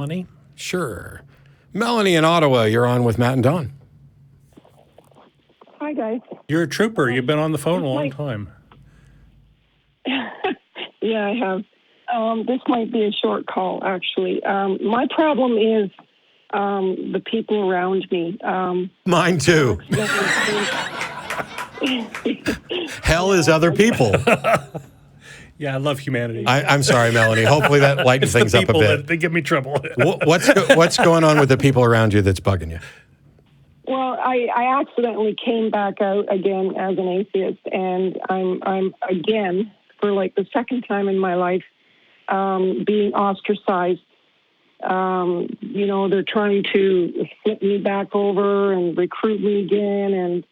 Melanie? Sure. Melanie in Ottawa, you're on with Matt and Don. Hi, guys. You're a trooper. You've been on the phone a long time. Yeah, I have. This might be a short call, actually. My problem is the people around me. Mine too. Hell is other people. Yeah, I love humanity. I'm sorry, Melanie. Hopefully that lightens things up a bit. They give me trouble. What's going on with the people around you that's bugging you? Well, I accidentally came back out again as an atheist, and I'm again, for like the second time in my life, being ostracized. They're trying to flip me back over and recruit me again, and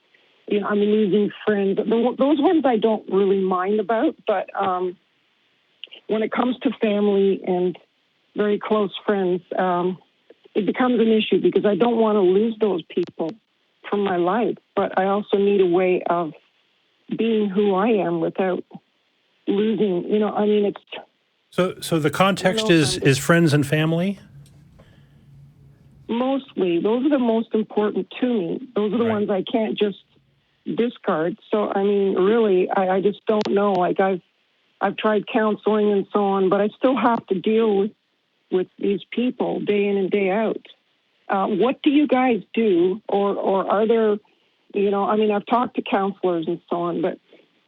I'm losing friends. Those ones I don't really mind about, but when it comes to family and very close friends, it becomes an issue because I don't want to lose those people from my life, but I also need a way of being who I am without losing, it's... So the context is friends and family? Mostly. Those are the most important to me. Those are the ones I can't just discard. So, really, I just don't know. Like, I've tried counseling and so on, but I still have to deal with these people day in and day out. What do you guys do? Or are there, I've talked to counselors and so on, but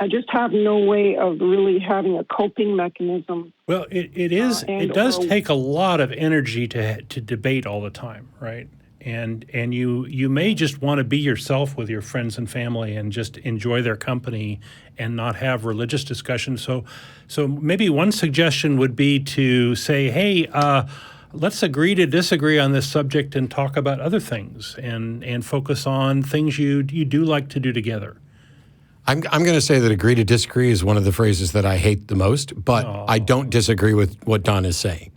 I just have no way of really having a coping mechanism. Well, it does take a lot of energy to debate all the time, right? And you may just want to be yourself with your friends and family and just enjoy their company and not have religious discussions. So maybe one suggestion would be to say, hey, let's agree to disagree on this subject and talk about other things and focus on things you do like to do together. I'm going to say that agree to disagree is one of the phrases that I hate the most, but I don't disagree with what Don is saying.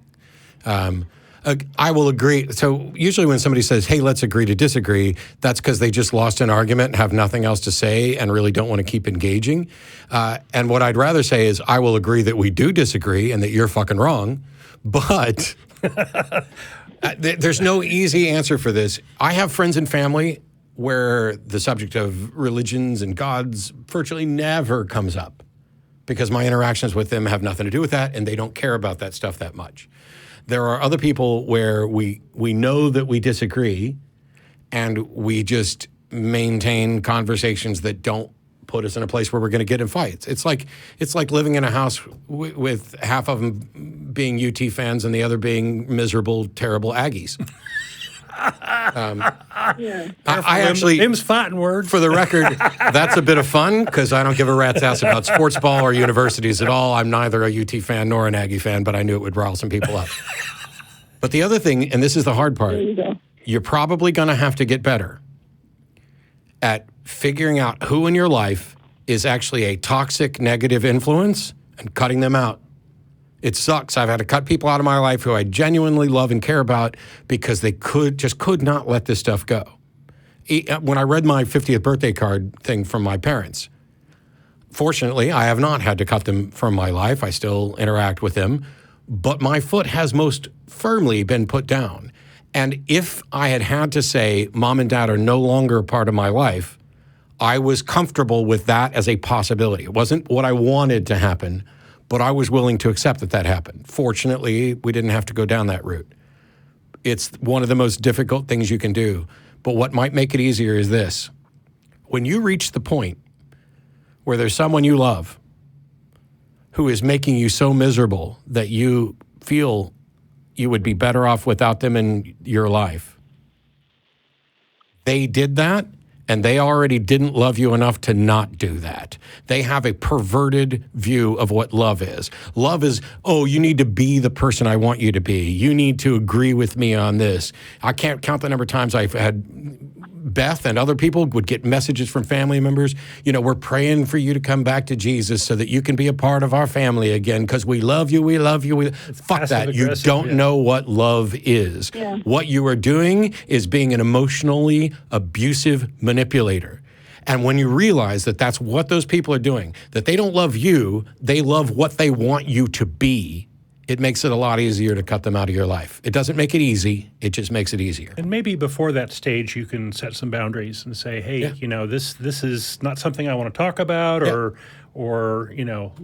I will agree. So usually when somebody says, hey, let's agree to disagree, that's because they just lost an argument and have nothing else to say and really don't want to keep engaging. And what I'd rather say is I will agree that we do disagree and that you're fucking wrong, but there's no easy answer for this. I have friends and family where the subject of religions and gods virtually never comes up because my interactions with them have nothing to do with that and they don't care about that stuff that much. There are other people where we know that we disagree and we just maintain conversations that don't put us in a place where we're going to get in fights. It's like living in a house with half of them being UT fans and the other being miserable, terrible Aggies. I actually, them's fighting words. For the record, that's a bit of fun because I don't give a rat's ass about sports ball or universities at all. I'm neither a UT fan nor an Aggie fan, but I knew it would rile some people up. But the other thing, and this is the hard part, you're probably going to have to get better at figuring out who in your life is actually a toxic, negative influence and cutting them out. It sucks. I've had to cut people out of my life who I genuinely love and care about because they could not let this stuff go. When I read my 50th birthday card thing from my parents, fortunately, I have not had to cut them from my life. I still interact with them, but my foot has most firmly been put down. And if I had to say, Mom and Dad are no longer a part of my life, I was comfortable with that as a possibility. It wasn't what I wanted to happen, but I was willing to accept that happened. Fortunately, we didn't have to go down that route. It's one of the most difficult things you can do. But what might make it easier is this. When you reach the point where there's someone you love who is making you so miserable that you feel you would be better off without them in your life, they did that, and they already didn't love you enough to not do that. They have a perverted view of what love is. Love is, oh, you need to be the person I want you to be. You need to agree with me on this. I can't count the number of times I've had Beth and other people would get messages from family members, we're praying for you to come back to Jesus so that you can be a part of our family again because we love you, we love you. Fuck that. You don't know what love is. Yeah. What you are doing is being an emotionally abusive manipulator. And when you realize that that's what those people are doing, that they don't love you, they love what they want you to be, it makes it a lot easier to cut them out of your life. It doesn't make it easy. It just makes it easier. And maybe before that stage, you can set some boundaries and say, hey, this is not something I want to talk about, or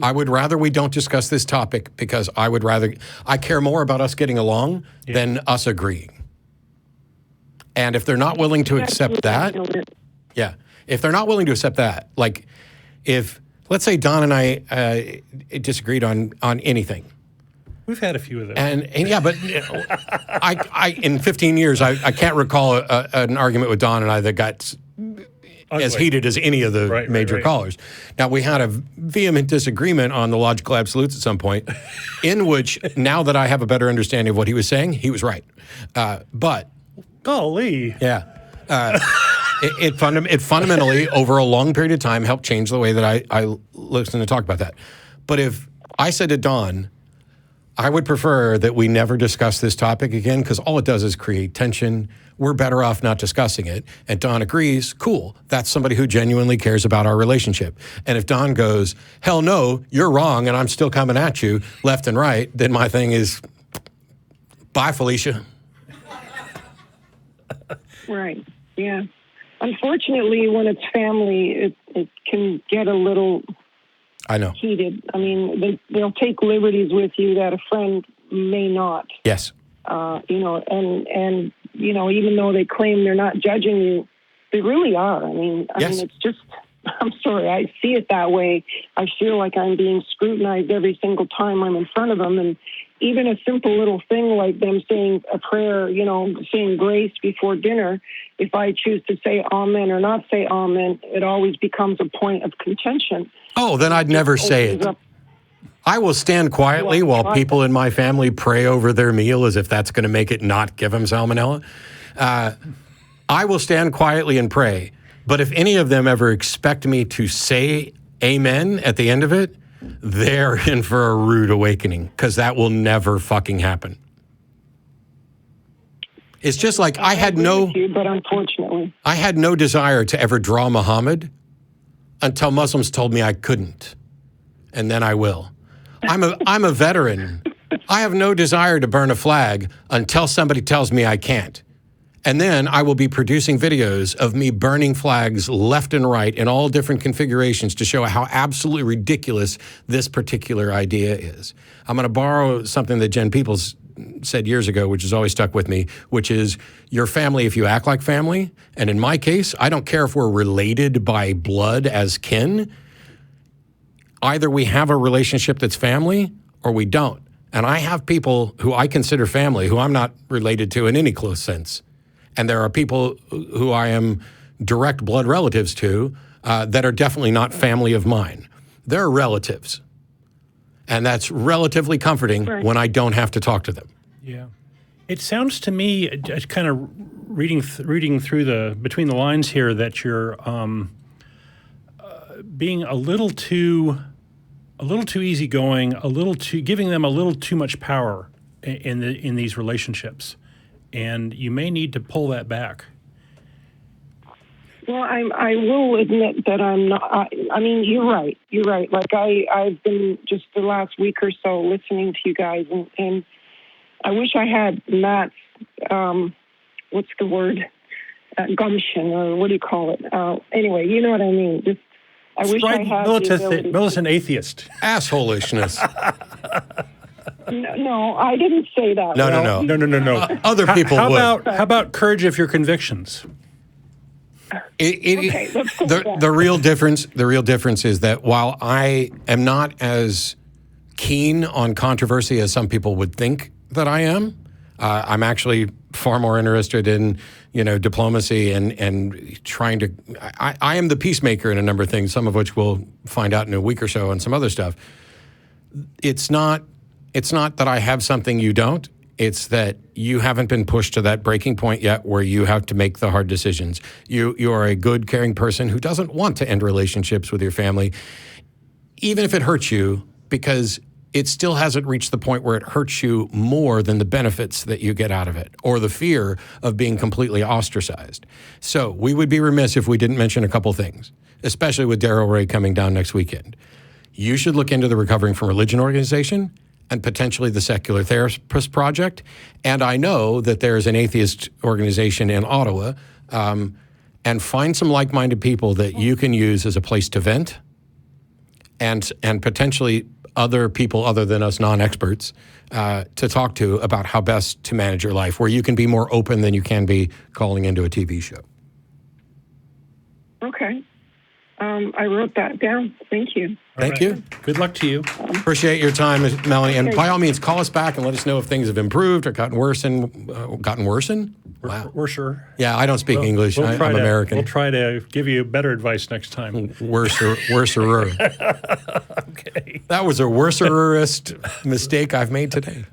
I would rather we don't discuss this topic because I care more about us getting along than us agreeing. And if they're not willing to accept that, if they're not willing to accept that, like if, let's say Don and I disagreed on anything. We've had a few of those. And but I in 15 years, I can't recall an argument with Don and I that got as heated as any of the major callers. Now, we had a vehement disagreement on the logical absolutes at some point, in which, now that I have a better understanding of what he was saying, he was right. But... Golly. Yeah. It fundamentally, over a long period of time, helped change the way that I listen to talk about that. But if I said to Don, I would prefer that we never discuss this topic again because all it does is create tension. We're better off not discussing it. And Don agrees, cool. That's somebody who genuinely cares about our relationship. And if Don goes, hell no, you're wrong and I'm still coming at you left and right, then my thing is, bye, Felicia. Right. Yeah. Unfortunately, when it's family, it can get a little heated. I mean, they'll take liberties with you that a friend may not. Yes. And even though they claim they're not judging you, they really are. I mean, it's just, I'm sorry, I see it that way. I feel like I'm being scrutinized every single time I'm in front of them. And even a simple little thing like them saying a prayer, saying grace before dinner, if I choose to say amen or not say amen, it always becomes a point of contention. Oh, then I'd never say it. I will stand quietly while people in my family pray over their meal as if that's going to make it not give them salmonella. I will stand quietly and pray. But if any of them ever expect me to say amen at the end of it, they're in for a rude awakening because that will never fucking happen. It's just like but unfortunately, I had no desire to ever draw Muhammad until Muslims told me I couldn't, and then I will. I'm a veteran. I have no desire to burn a flag until somebody tells me I can't. And then I will be producing videos of me burning flags left and right in all different configurations to show how absolutely ridiculous this particular idea is. I'm going to borrow something that Jen Peoples said years ago, which has always stuck with me, which is your family if you act like family. And in my case, I don't care if we're related by blood as kin. Either we have a relationship that's family or we don't. And I have people who I consider family who I'm not related to in any close sense. And there are people who I am direct blood relatives to that are definitely not family of mine. They're relatives. And that's relatively comforting when I don't have to talk to them. Yeah. It sounds to me, kind of reading through between the lines here, that you're being a little too easygoing, giving them a little too much power in these relationships. And you may need to pull that back. Well, I will admit that I'm not. I mean, you're right. You're right. Like I've been just the last week or so listening to you guys, and I wish I had Matt's. What's the word? Gumption, or what do you call it? Anyway, you know what I mean. Just I wish I had militant atheist assholishness. No, I didn't say that. No. Other people would. How about courage of your convictions? The real difference is that while I am not as keen on controversy as some people would think that I am, I'm actually far more interested in diplomacy and trying to. I am the peacemaker in a number of things, some of which we'll find out in a week or so, and some other stuff. It's not that I have something you don't. It's that you haven't been pushed to that breaking point yet where you have to make the hard decisions. You are a good, caring person who doesn't want to end relationships with your family, even if it hurts you, because it still hasn't reached the point where it hurts you more than the benefits that you get out of it, or the fear of being completely ostracized. So we would be remiss if we didn't mention a couple things, especially with Daryl Ray coming down next weekend. You should look into the Recovering from Religion organization and potentially the Secular Therapist Project. And I know that there's an atheist organization in Ottawa, and find some like-minded people that you can use as a place to vent, and potentially other people other than us non-experts to talk to about how best to manage your life, where you can be more open than you can be calling into a TV show. Okay. I wrote that down. Thank you. Thank you. Good luck to you. Appreciate your time, Melanie. And by all means, call us back and let us know if things have improved or gotten worse. Wow. We're sure. Yeah, I don't speak English. I'm American. We'll try to give you better advice next time. Worser. Okay. That was a worserest mistake I've made today.